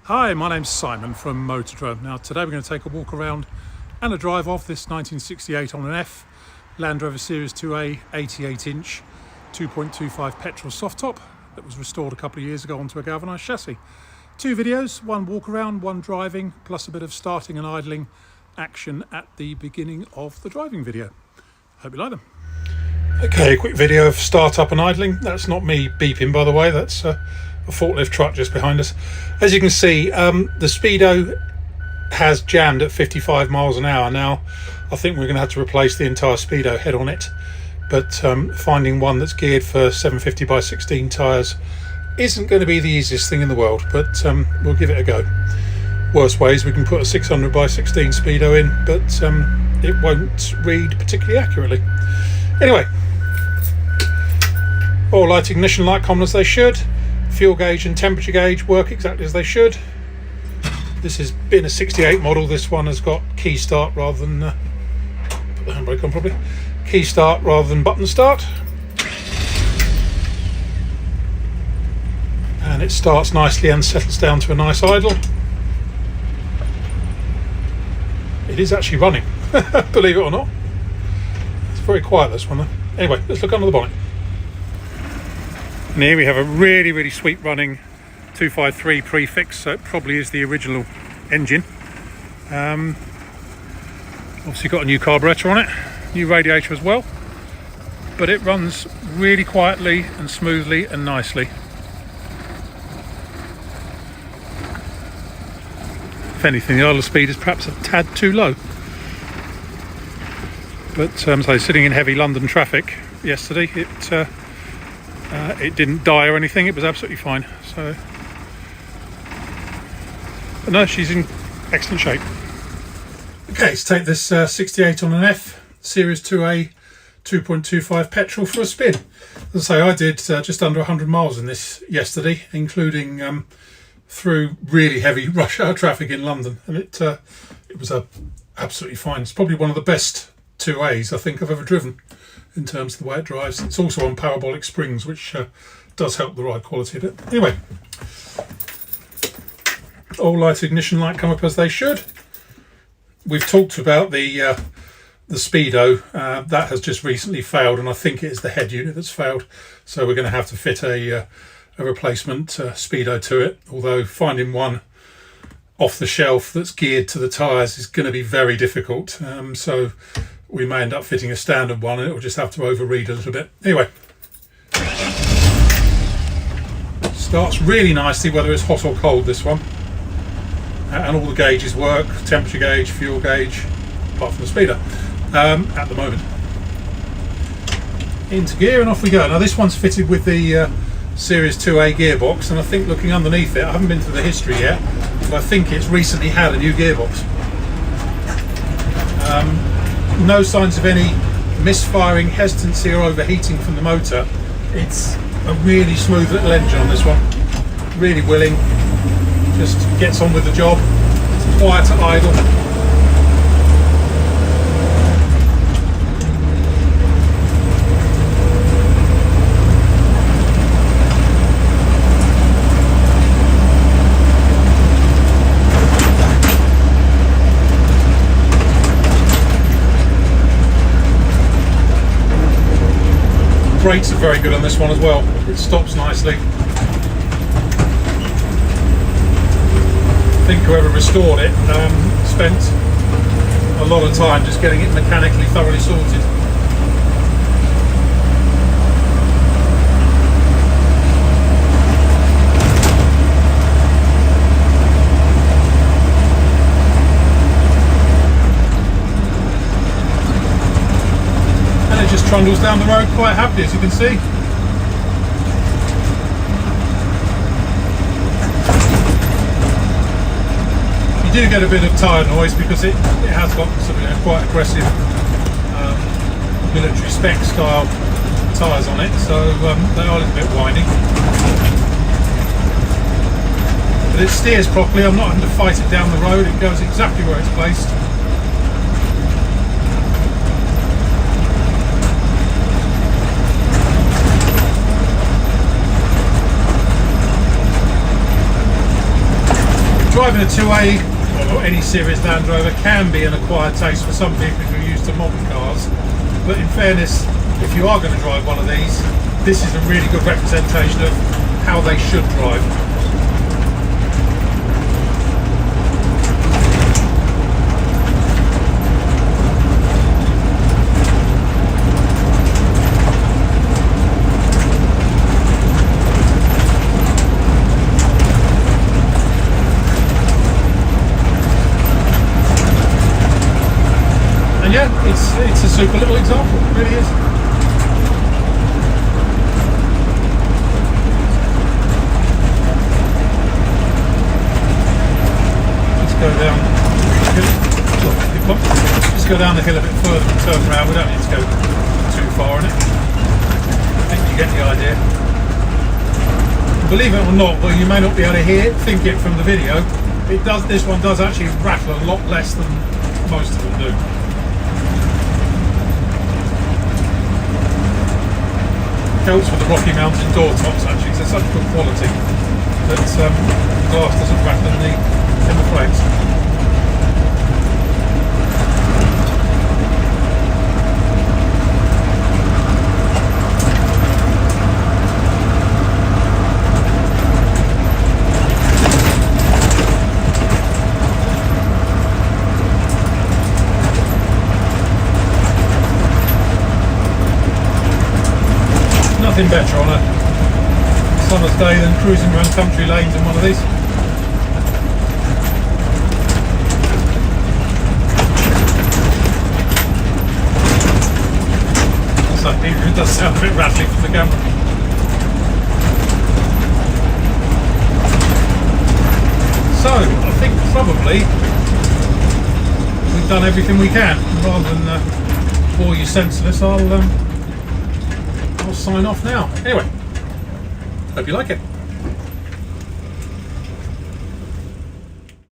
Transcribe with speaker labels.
Speaker 1: Hi, my name's Simon from Motodrome. Now today we're going to take a walk around and a drive off this 1968 on an F Land Rover Series 2A 88-inch 2.25 petrol soft top that was restored a couple of years ago onto a galvanised chassis. Two videos, one walk around, one driving, plus a bit of starting and idling action at the beginning of the driving video. Hope you like them. Okay, a quick video of start up and idling. That's not me beeping, by the way, that's a forklift truck just behind us. As you can see, the speedo has jammed at 55 miles an hour. Now I think we're going to have to replace the entire speedo head on it, but finding one that's geared for 750 by 16 tyres isn't going to be the easiest thing in the world, but we'll give it a go. Worst ways, we can put a 600 by 16 speedo in, but it won't read particularly accurately. Anyway, all light, ignition light common as they should. Fuel gauge and temperature gauge work exactly as they should. This has been a 68 model. This one has got key start rather than put the handbrake on properly. Key start rather than button start. And it starts nicely and settles down to a nice idle. It is actually running, believe it or not. It's very quiet, this one though. Anyway, let's look under the bonnet. And here we have a really sweet running 253 prefix, so it probably is the original engine. Obviously got a new carburettor on it, new radiator as well, but it runs really quietly and smoothly and nicely. If anything, the idle speed is perhaps a tad too low. But so sitting in heavy London traffic yesterday, it didn't die or anything. It was absolutely fine. So, but no, she's in excellent shape. Okay, let's take this 68 on an F Series 2A 2.25 petrol for a spin. As I say, I did just under 100 miles in this yesterday, including through really heavy rush hour traffic in London, and it was absolutely fine. It's probably one of the best 2As I think I've ever driven in terms of the way it drives. It's also on parabolic springs, which does help the ride quality a bit. Anyway, all light, ignition light come up as they should. We've talked about the speedo. That has just recently failed, and I think it is the head unit that's failed. So we're going to have to fit a replacement speedo to it, although finding one off the shelf that's geared to the tyres is going to be very difficult. So we may end up fitting a standard one and it will just have to overread a little bit. Anyway, starts really nicely whether it's hot or cold, this one, and all the gauges work, temperature gauge, fuel gauge, apart from the speedo at the moment. Into gear and off we go. Now this one's fitted with the Series 2A gearbox, and I think looking underneath it, I haven't been through the history yet, but I think it's recently had a new gearbox. No signs of any misfiring, hesitancy or overheating from the motor. It's a really smooth little engine on this one, really willing, just gets on with the job. It's quiet at idle. Brakes are very good on this one as well. It stops nicely. I think whoever restored it spent a lot of time just getting it mechanically thoroughly sorted. Just trundles down the road quite happily, as you can see. You do get a bit of tyre noise because it has got sort of quite aggressive military spec style tyres on it, so they are a little bit whiny. But it steers properly. I'm not having to fight it down the road. It goes exactly where it's placed. driving a 2A or any series Land Rover can be an acquired taste for some people who are used to modern cars, but in fairness, if you are going to drive one of these, this is a really good representation of how they should drive. And yeah, it's a super little example, it really is. Just go down the hill. Just go down the hill a bit further and turn around. We don't need to go too far in it. I think you get the idea. Believe it or not, well, you may not be able to think it from the video. It does. This one does actually rattle a lot less than most of them do. Helps with the Rocky Mountain door tops actually, because they're such good quality that the glass doesn't rattle in the frames. Nothing better on a summer's day than cruising around country lanes in one of these. So it does sound a bit rattly from the camera. So I think probably we've done everything we can. Rather than bore you senseless, I'll sign off now. Anyway, hope you like it.